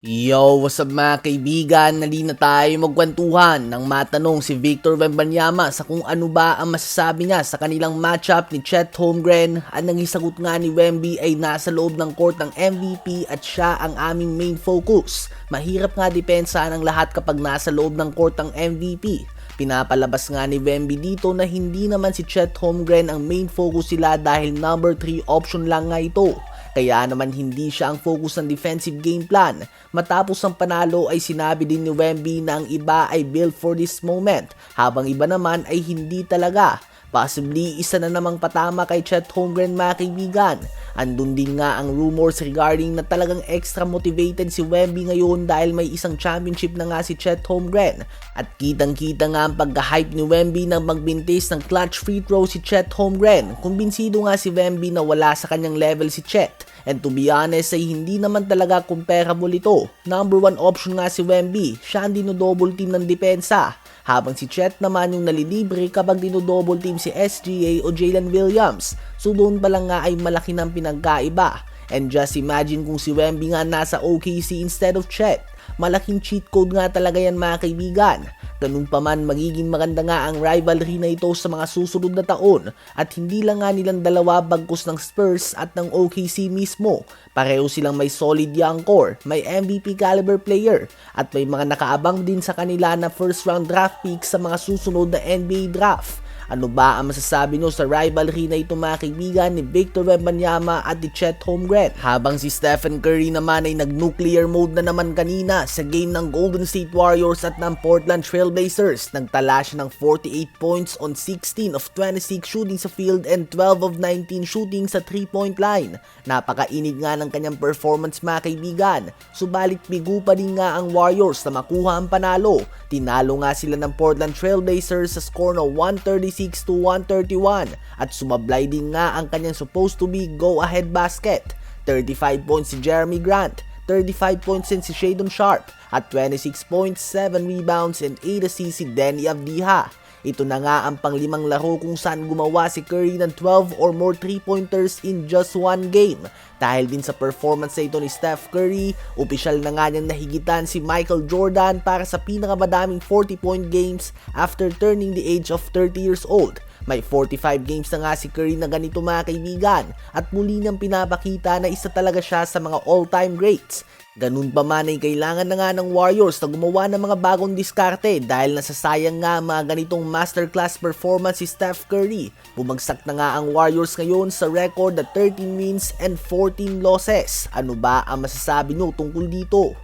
Yo, what's up mga kaibigan? Nali na tayo magkwentuhan nang matanong si Victor Wembanyama sa kung ano ba ang masasabi niya sa kanilang matchup ni Chet Holmgren. Ang nangisagot nga ni Wemby ay nasa loob ng court ng MVP at siya ang aming main focus. Mahirap nga depensahan ang lahat kapag nasa loob ng court ng MVP. Pinapalabas nga ni Wemby dito na hindi naman si Chet Holmgren ang main focus sila dahil number 3 option lang nga ito. Kaya naman hindi siya ang focus ng defensive game plan. Matapos ang panalo ay sinabi din ni Wemby na ang iba ay built for this moment, habang iba naman ay hindi talaga. Possibly isa na namang patama kay Chet Holmgren mga kaibigan. Andun din nga ang rumors regarding na talagang extra motivated si Wemby ngayon dahil may isang championship na nga si Chet Holmgren. At kitang-kita nga ang pagka-hype ni Wemby nang magbintis ng clutch free throw si Chet Holmgren. Kumbinsido nga si Wemby na wala sa kanyang level si Chet. And to be honest ay hindi naman talaga comparable ito. Number 1 option nga si Wemby, siya ang dinodouble team ng depensa. Habang si Chet naman yung nalilibre kapag dinodouble team si SGA o Jalen Williams. So doon pa lang nga ay malaki ng pinagkaiba. And just imagine kung si Wemby nga nasa OKC instead of Chet. Malaking cheat code nga talaga yan mga kaibigan. Ganun pa man magiging maganda nga ang rivalry na ito sa mga susunod na taon at hindi lang nga nilang dalawa bagkus ng Spurs at ng OKC mismo. Pareho silang may solid young core, may MVP caliber player at may mga nakaabang din sa kanila na first round draft picks sa mga susunod na NBA draft. Ano ba ang masasabi nyo sa rivalry na ito mga kaibigan ni Victor Wembanyama at ni Chet Holmgren? Habang si Stephen Curry naman ay nag-nuclear mode na naman kanina sa game ng Golden State Warriors at ng Portland Trail Blazers. Nagtala siya ng 48 points on 16 of 26 shooting sa field and 12 of 19 shooting sa 3-point line. Napakainit nga ng kanyang performance mga kaibigan. Subalit bigo pa din nga ang Warriors na makuha ang panalo. Tinalo nga sila ng Portland Trail Blazers sa score na 136-131 at sumablay din nga ang kanyang supposed to be go-ahead basket. 35 points si Jeremy Grant, 35 points din si Shadon Sharp at 26 points, 7 rebounds and 8 assists si Deni Avdija. Ito na nga ang panglimang laro kung saan gumawa si Curry ng 12 or more 3-pointers in just one game. Dahil din sa performance na ito ni Steph Curry, opisyal na nga niyang nahigitan si Michael Jordan para sa pinakamadaming 40-point games after turning the age of 30 years old. May 45 games na nga si Curry na ganito mga kaibigan at muli niyang pinapakita na isa talaga siya sa mga all-time greats. Ganun pa man ay kailangan na nga ng Warriors na gumawa ng mga bagong diskarte dahil nasasayang nga mga ganitong masterclass performance si Steph Curry. Bumagsak na nga ang Warriors ngayon sa record na 13 wins and 14 losses. Ano ba ang masasabi nyo tungkol dito?